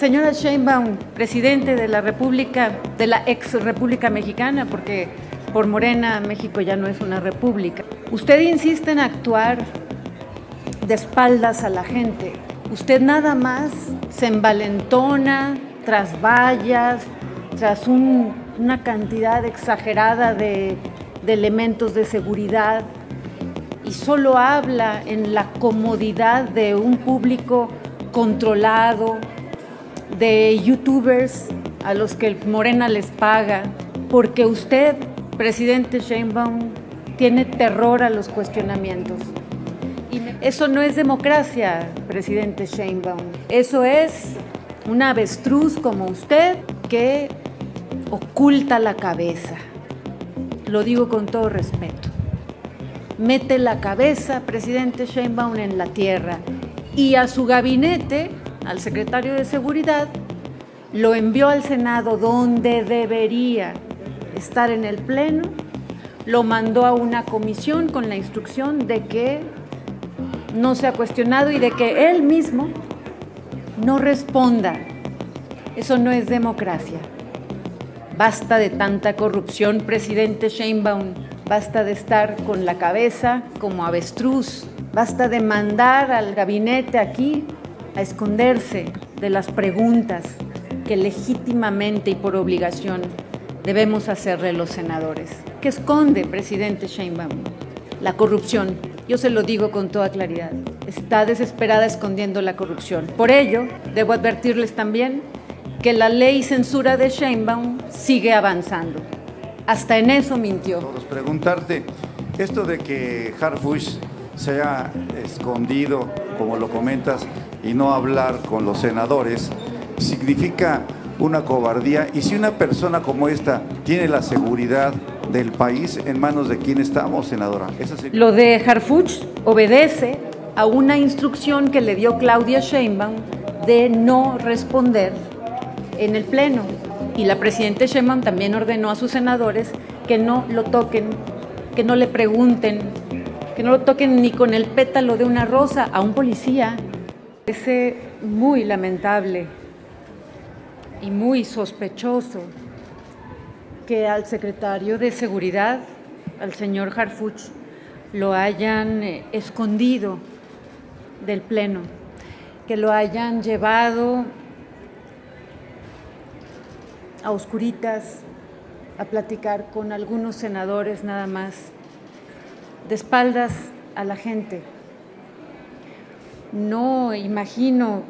Señora Sheinbaum, presidente de la República, de la ex República Mexicana, porque por Morena México ya no es una república. Usted insiste en actuar de espaldas a la gente. Usted nada más se envalentona tras vallas, tras una cantidad exagerada de elementos de seguridad y solo habla en la comodidad de un público controlado, de youtubers a los que Morena les paga, porque usted, presidente Sheinbaum, tiene terror a los cuestionamientos. Y eso no es democracia, presidente Sheinbaum. Eso es un avestruz como usted que oculta la cabeza. Lo digo con todo respeto. Mete la cabeza, presidente Sheinbaum, en la tierra y a su gabinete, al secretario de Seguridad, lo envió al Senado donde debería estar en el Pleno, lo mandó a una comisión con la instrucción de que no sea cuestionado y de que él mismo no responda. Eso no es democracia. Basta de tanta corrupción, presidente Sheinbaum. Basta de estar con la cabeza como avestruz. Basta de mandar al gabinete aquí a esconderse de las preguntas que legítimamente y por obligación debemos hacerle los senadores. ¿Qué esconde, presidente Sheinbaum? La corrupción. Yo se lo digo con toda claridad. Está desesperada escondiendo la corrupción. Por ello, debo advertirles también que la ley censura de Sheinbaum sigue avanzando. Hasta en eso mintió. Preguntarte, esto de que Harfuch se haya escondido, como lo comentas, y no hablar con los senadores, significa una cobardía. Y si una persona como esta tiene la seguridad del país, ¿en manos de quién estamos, senadora? Lo de Harfuch obedece a una instrucción que le dio Claudia Sheinbaum de no responder en el Pleno. Y la presidenta Sheinbaum también ordenó a sus senadores que no lo toquen, que no le pregunten, que no lo toquen ni con el pétalo de una rosa a un policía. Es muy lamentable y muy sospechoso que al secretario de Seguridad, al señor Harfuch, lo hayan escondido del Pleno, que lo hayan llevado a oscuritas a platicar con algunos senadores nada más, de espaldas a la gente. No imagino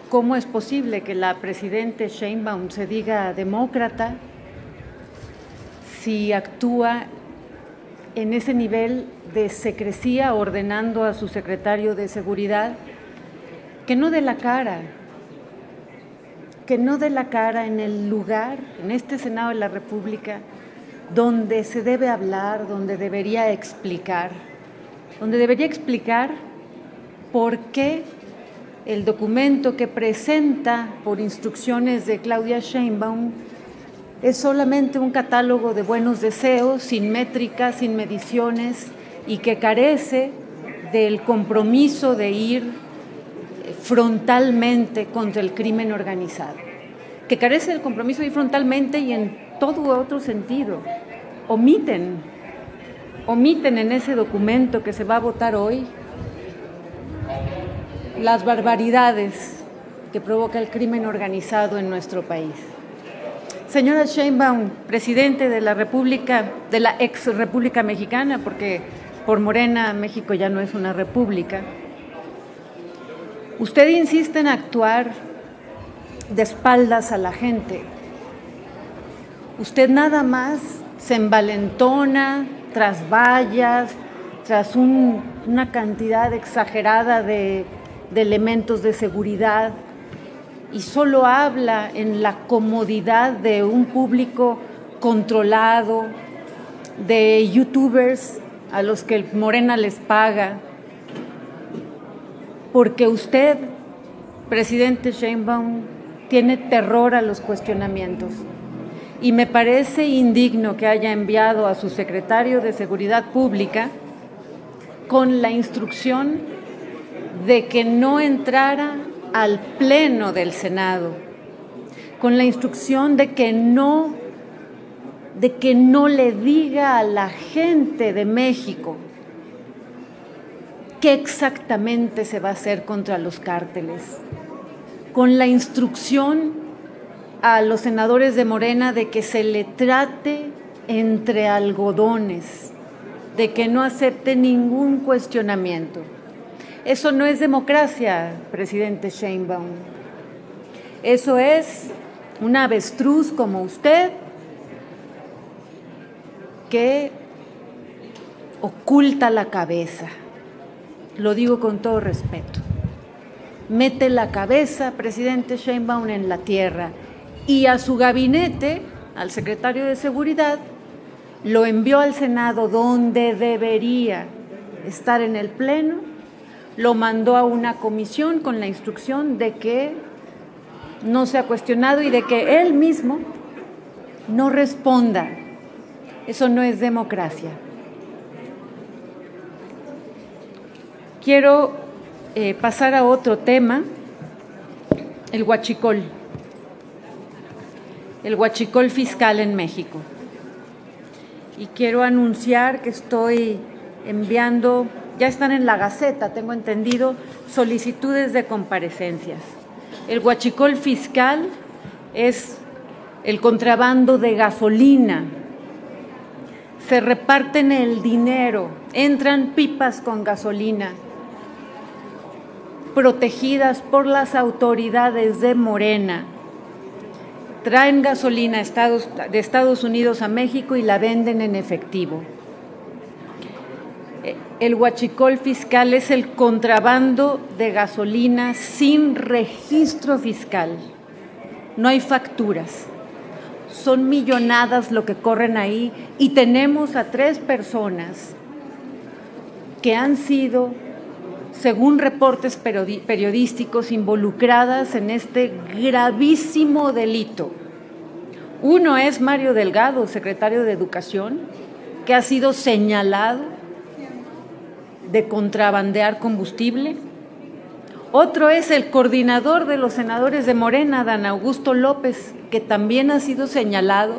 cómo es posible que la presidenta Sheinbaum se diga demócrata si actúa en ese nivel de secrecía, ordenando a su secretario de Seguridad que no dé la cara, en el lugar, en este Senado de la República, donde se debe hablar, donde debería explicar por qué el documento que presenta por instrucciones de Claudia Sheinbaum es solamente un catálogo de buenos deseos, sin métricas, sin mediciones, y que carece del compromiso de ir frontalmente contra el crimen organizado, que carece del compromiso de ir frontalmente y en todo otro sentido. Omiten en ese documento que se va a votar hoy las barbaridades que provoca el crimen organizado en nuestro país. Señora Sheinbaum, presidente de la República, de la ex República Mexicana, porque por Morena México ya no es una república, usted insiste en actuar de espaldas a la gente. Usted nada más se envalentona tras vallas, tras una cantidad exagerada de elementos de seguridad y solo habla en la comodidad de un público controlado, de youtubers a los que Morena les paga, porque usted, presidente Sheinbaum, tiene terror a los cuestionamientos. Y me parece indigno que haya enviado a su secretario de Seguridad Pública con la instrucción de que no entrara al Pleno del Senado con la instrucción de que no le diga a la gente de México qué exactamente se va a hacer contra los cárteles, con la instrucción a los senadores de Morena de que se le trate entre algodones, de que no acepte ningún cuestionamiento. Eso no es democracia, presidente Sheinbaum. Eso es un avestruz como usted que oculta la cabeza. Lo digo con todo respeto. Mete la cabeza, presidente Sheinbaum, en la tierra, y a su gabinete, al secretario de Seguridad, lo envió al Senado, donde debería estar en el Pleno, lo mandó a una comisión con la instrucción de que no sea cuestionado y de que él mismo no responda. Eso no es democracia. Quiero pasar a otro tema, el huachicol fiscal en México. Y quiero anunciar que estoy enviando, ya están en la Gaceta, tengo entendido, solicitudes de comparecencias. El huachicol fiscal es el contrabando de gasolina. Se reparten el dinero, entran pipas con gasolina, protegidas por las autoridades de Morena. Traen gasolina de Estados Unidos a México y la venden en efectivo. El huachicol fiscal es el contrabando de gasolina sin registro fiscal. No hay facturas. Son millonadas lo que corren ahí y tenemos a 3 personas que han sido, según reportes periodísticos, involucradas en este gravísimo delito. Uno es Mario Delgado, secretario de Educación, que ha sido señalado de contrabandear combustible. Otro es el coordinador de los senadores de Morena, Adán Augusto López, que también ha sido señalado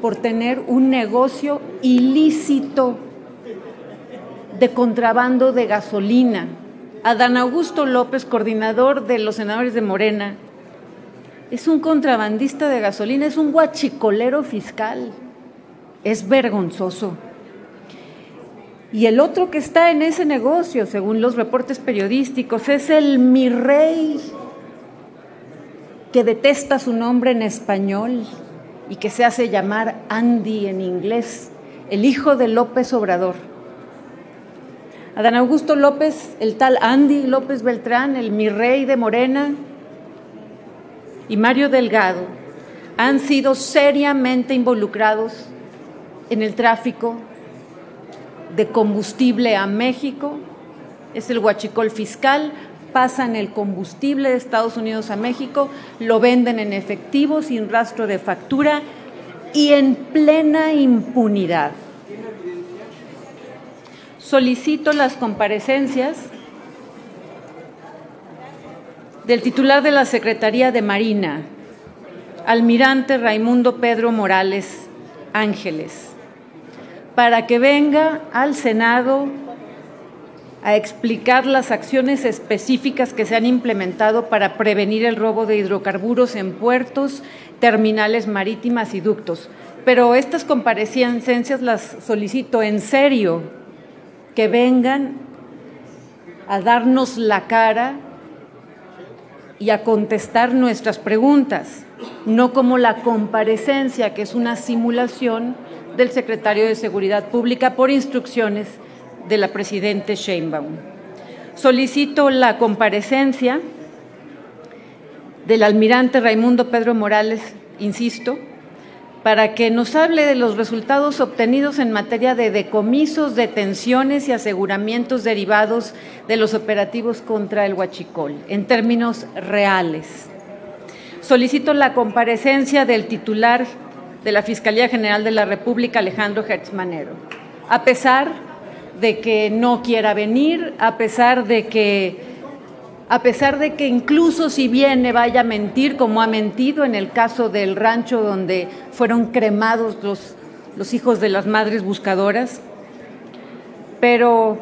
por tener un negocio ilícito de contrabando de gasolina. Adán Augusto López, coordinador de los senadores de Morena, es un contrabandista de gasolina, es un huachicolero fiscal. Es vergonzoso. Y el otro que está en ese negocio, según los reportes periodísticos, es el mi rey, que detesta su nombre en español y que se hace llamar Andy en inglés, el hijo de López Obrador. Adán Augusto López, el tal Andy López Beltrán, el mi rey de Morena, y Mario Delgado han sido seriamente involucrados en el tráfico de combustible a México. Es el huachicol fiscal, pasan el combustible de Estados Unidos a México, lo venden en efectivo, sin rastro de factura y en plena impunidad. Solicito las comparecencias del titular de la Secretaría de Marina, almirante Raimundo Pedro Morales Ángeles, para que venga al Senado a explicar las acciones específicas que se han implementado para prevenir el robo de hidrocarburos en puertos, terminales marítimas y ductos. Pero estas comparecencias las solicito en serio, que vengan a darnos la cara y a contestar nuestras preguntas, no como la comparecencia, que es una simulación del secretario de Seguridad Pública por instrucciones de la presidenta Sheinbaum. Solicito la comparecencia del almirante Raimundo Pedro Morales, insisto, para que nos hable de los resultados obtenidos en materia de decomisos, detenciones y aseguramientos derivados de los operativos contra el huachicol, en términos reales. Solicito la comparecencia del titular de la Fiscalía General de la República, Alejandro Gertz Manero, a pesar de que no quiera venir, a pesar de que a pesar de que incluso si viene vaya a mentir, como ha mentido en el caso del rancho donde fueron cremados los hijos de las madres buscadoras. Pero,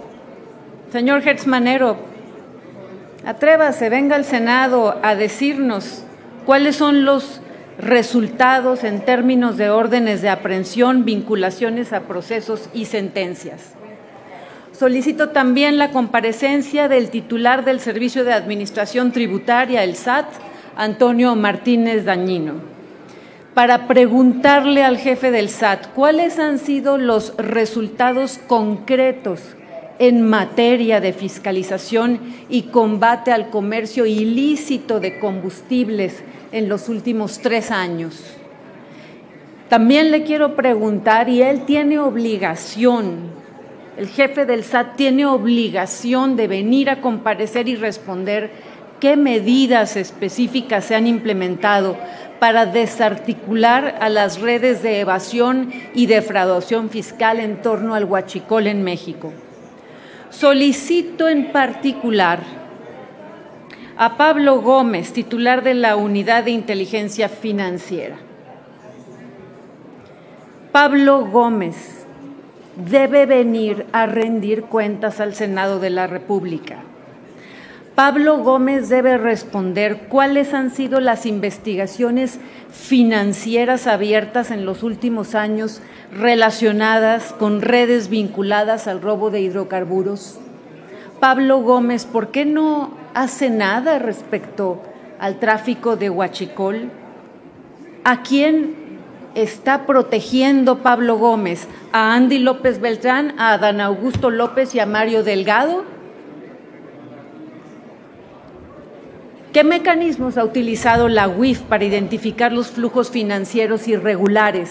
señor Hertz Manero, atrévase, venga al Senado a decirnos cuáles son los resultados en términos de órdenes de aprehensión, vinculaciones a procesos y sentencias. Solicito también la comparecencia del titular del Servicio de Administración Tributaria, el SAT, Antonio Martínez Dañino, para preguntarle al jefe del SAT cuáles han sido los resultados concretos en materia de fiscalización y combate al comercio ilícito de combustibles en los últimos 3 años. También le quiero preguntar, y él tiene obligación, el jefe del SAT tiene obligación de venir a comparecer y responder qué medidas específicas se han implementado para desarticular a las redes de evasión y defraudación fiscal en torno al huachicol en México. Solicito en particular a Pablo Gómez, titular de la Unidad de Inteligencia Financiera. Pablo Gómez debe venir a rendir cuentas al Senado de la República. Pablo Gómez debe responder cuáles han sido las investigaciones financieras abiertas en los últimos años relacionadas con redes vinculadas al robo de hidrocarburos. Pablo Gómez, ¿por qué no hace nada respecto al tráfico de huachicol? ¿A quién está protegiendo Pablo Gómez? ¿A Andy López Beltrán, a Adán Augusto López y a Mario Delgado? ¿Qué mecanismos ha utilizado la UIF para identificar los flujos financieros irregulares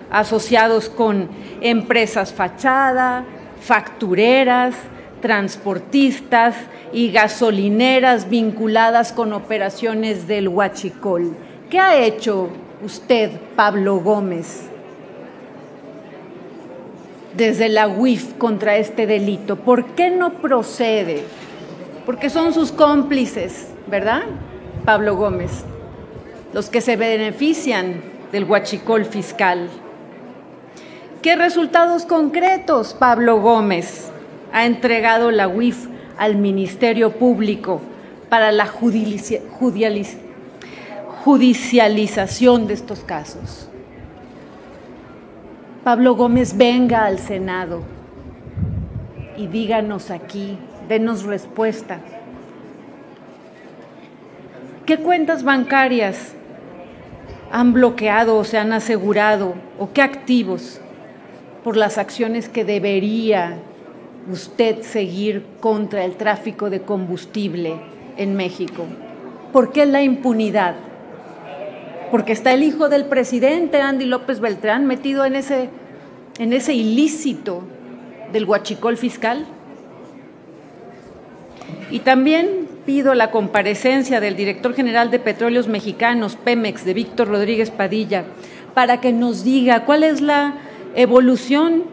asociados con empresas fachada, factureras, transportistas y gasolineras vinculadas con operaciones del huachicol? ¿Qué ha hecho usted, Pablo Gómez, desde la UIF contra este delito? ¿Por qué no procede? Porque son sus cómplices, ¿verdad, Pablo Gómez? Los que se benefician del huachicol fiscal. ¿Qué resultados concretos, Pablo Gómez, ha entregado la UIF al Ministerio Público para la judicialización de estos casos? Pablo Gómez, venga al Senado y díganos aquí, denos respuesta. ¿Qué cuentas bancarias han bloqueado o se han asegurado, o qué activos, por las acciones que debería usted seguir contra el tráfico de combustible en México? ¿Por qué la impunidad? ¿Porque está el hijo del presidente, Andy López Beltrán, metido en ese ilícito del huachicol fiscal? Y también pido la comparecencia del director general de Petróleos Mexicanos, Pemex, de Víctor Rodríguez Padilla, para que nos diga cuál es la evolución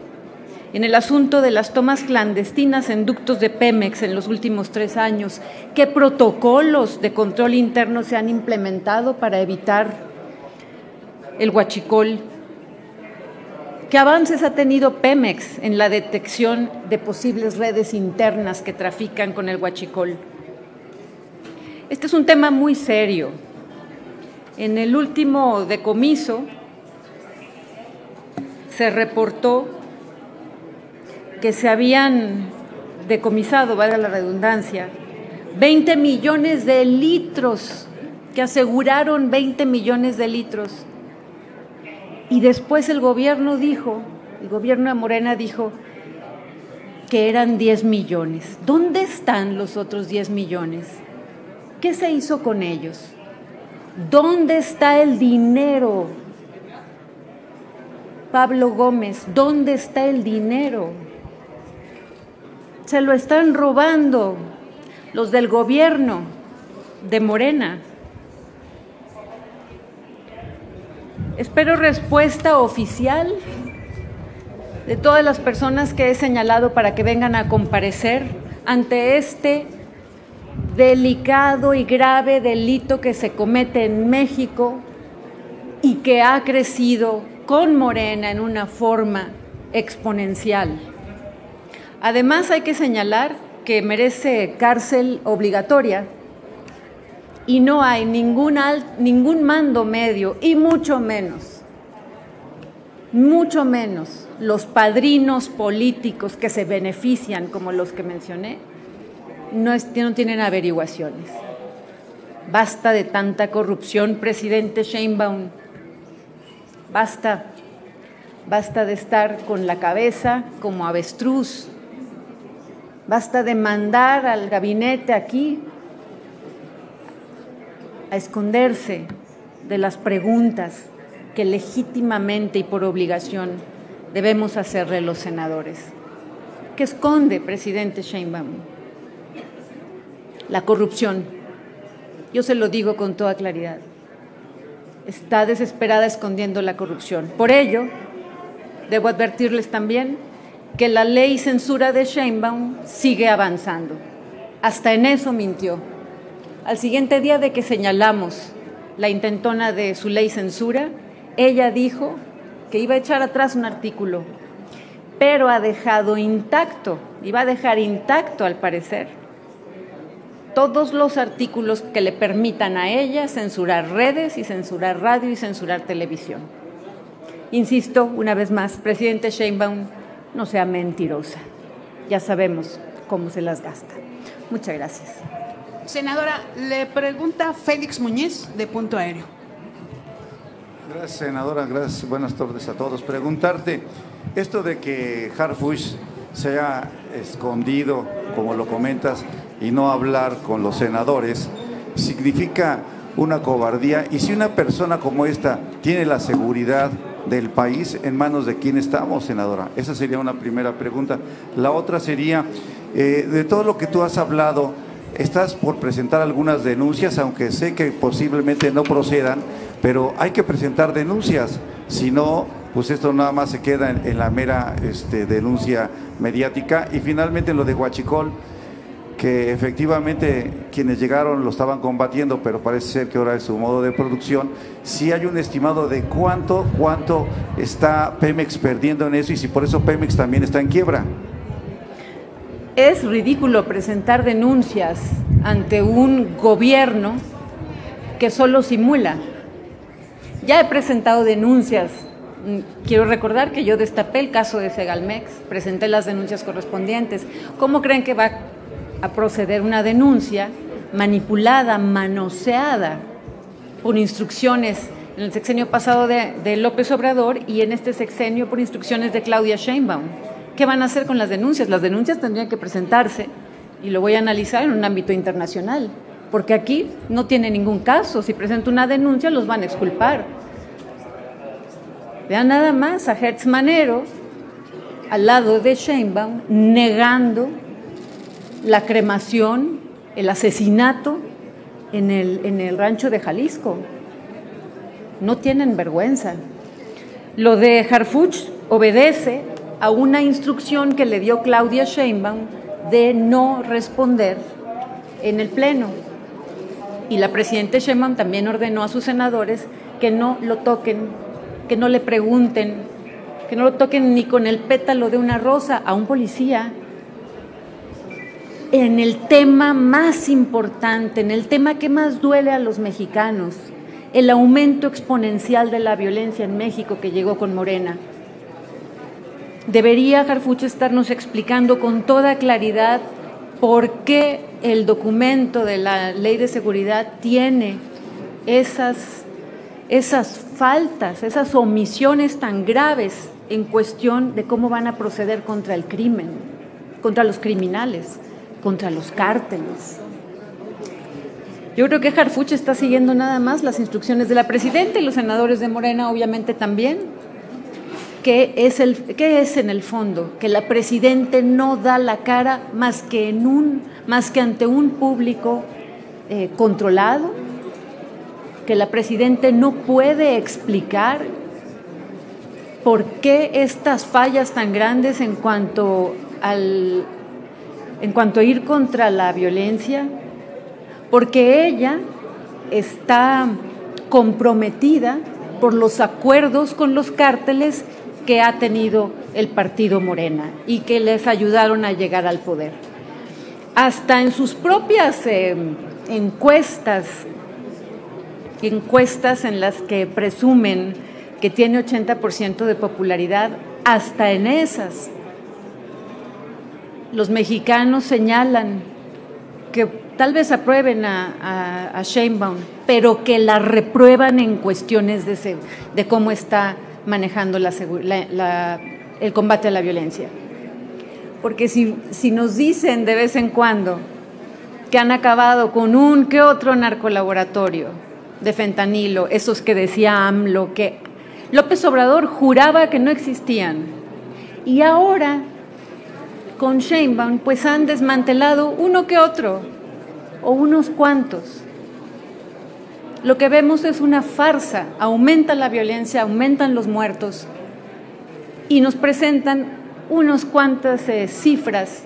en el asunto de las tomas clandestinas en ductos de Pemex en los últimos 3 años. ¿Qué protocolos de control interno se han implementado para evitar el huachicol? ¿Qué avances ha tenido Pemex en la detección de posibles redes internas que trafican con el huachicol? Este es un tema muy serio. En el último decomiso se reportó que se habían decomisado, valga la redundancia, 20 millones de litros, que aseguraron 20 millones de litros. Y después el gobierno de Morena dijo que eran 10 millones. ¿Dónde están los otros 10 millones? ¿Qué se hizo con ellos? ¿Dónde está el dinero? Pablo Gómez, ¿dónde está el dinero? Se lo están robando los del gobierno de Morena. Espero respuesta oficial de todas las personas que he señalado para que vengan a comparecer ante este delicado y grave delito que se comete en México y que ha crecido con Morena en una forma exponencial. Además, hay que señalar que merece cárcel obligatoria y no hay ningún mando medio, y mucho menos los padrinos políticos que se benefician, como los que mencioné, no tienen averiguaciones. Basta de tanta corrupción, presidente Sheinbaum. Basta de estar con la cabeza como avestruz. Basta de mandar al gabinete aquí a esconderse de las preguntas que legítimamente y por obligación debemos hacerle los senadores. ¿Qué esconde, presidente Sheinbaum? La corrupción. Yo se lo digo con toda claridad. Está desesperada escondiendo la corrupción. Por ello, debo advertirles también que la ley censura de Sheinbaum sigue avanzando. Hasta en eso mintió. Al siguiente día de que señalamos la intentona de su ley censura, ella dijo que iba a echar atrás un artículo, pero ha dejado intacto, y va a dejar intacto al parecer, todos los artículos que le permitan a ella censurar redes y censurar radio y censurar televisión. Insisto, una vez más, presidente Sheinbaum, no sea mentirosa. Ya sabemos cómo se las gasta. Muchas gracias. Senadora, le pregunta Félix Muñiz, de Punto Aéreo. Gracias, senadora. Gracias. Buenas tardes a todos. Preguntarte, esto de que Harfuch se haya escondido, como lo comentas, y no hablar con los senadores, significa una cobardía. Y si una persona como esta tiene la seguridad del país, ¿en manos de quién estamos, senadora? Esa sería una primera pregunta. La otra sería, de todo lo que tú has hablado, estás por presentar algunas denuncias, aunque sé que posiblemente no procedan, pero hay que presentar denuncias, si no, pues esto nada más se queda en la mera denuncia mediática. Y finalmente lo de Huachicol, que efectivamente quienes llegaron lo estaban combatiendo, pero parece ser que ahora es su modo de producción. ¿Sí hay un estimado de cuánto está Pemex perdiendo en eso, y si por eso Pemex también está en quiebra? Es ridículo presentar denuncias ante un gobierno que solo simula. Ya he presentado denuncias. Quiero recordar que yo destapé el caso de Segalmex, presenté las denuncias correspondientes. ¿Cómo creen que va a proceder una denuncia manipulada, manoseada por instrucciones en el sexenio pasado de López Obrador y en este sexenio por instrucciones de Claudia Sheinbaum? ¿Qué van a hacer con las denuncias? Las denuncias tendrían que presentarse, y lo voy a analizar en un ámbito internacional, porque aquí no tiene ningún caso. Si presento una denuncia, los van a exculpar. Vean nada más a Hertz Manero al lado de Sheinbaum negando la cremación, el asesinato en el rancho de Jalisco. No tienen vergüenza. Lo de Harfuch obedece a una instrucción que le dio Claudia Sheinbaum de no responder en el Pleno. Y la presidenta Sheinbaum también ordenó a sus senadores que no lo toquen, que no le pregunten, que no lo toquen ni con el pétalo de una rosa a un policía. En el tema más importante, en el tema que más duele a los mexicanos, el aumento exponencial de la violencia en México que llegó con Morena. Debería Harfuch estarnos explicando con toda claridad por qué el documento de la Ley de Seguridad tiene esas faltas, esas omisiones tan graves en cuestión de cómo van a proceder contra el crimen, contra los criminales, contra los cárteles. Yo creo que Harfuch está siguiendo nada más las instrucciones de la presidenta, y los senadores de Morena obviamente también. ¿Qué es en el fondo? Que la presidenta no da la cara más que ante un público controlado, que la presidenta no puede explicar por qué estas fallas tan grandes en cuanto a ir contra la violencia, porque ella está comprometida por los acuerdos con los cárteles que ha tenido el partido Morena y que les ayudaron a llegar al poder. Hasta en sus propias encuestas en las que presumen que tiene 80% de popularidad, hasta en esas, los mexicanos señalan que tal vez aprueben a Sheinbaum, pero que la reprueban en cuestiones de cómo está manejando el combate a la violencia. Porque si nos dicen de vez en cuando que han acabado con un que otro narcolaboratorio de fentanilo, esos que decía AMLO, que López Obrador juraba que no existían, y ahora con Sheinbaum pues han desmantelado uno que otro, o unos cuantos. Lo que vemos es una farsa, aumenta la violencia, aumentan los muertos, y nos presentan unas cuantas cifras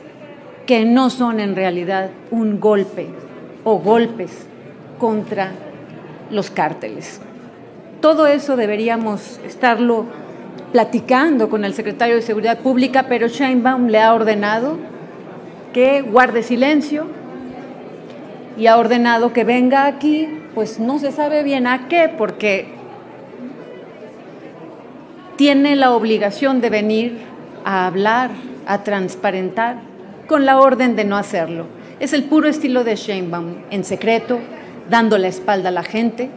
que no son en realidad un golpe o golpes contra los cárteles. Todo eso deberíamos estarlo platicando con el secretario de Seguridad Pública, pero Sheinbaum le ha ordenado que guarde silencio y ha ordenado que venga aquí, pues no se sabe bien a qué, porque tiene la obligación de venir a hablar, a transparentar, con la orden de no hacerlo. Es el puro estilo de Sheinbaum, en secreto, dando la espalda a la gente,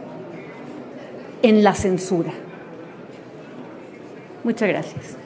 en la censura. Muchas gracias.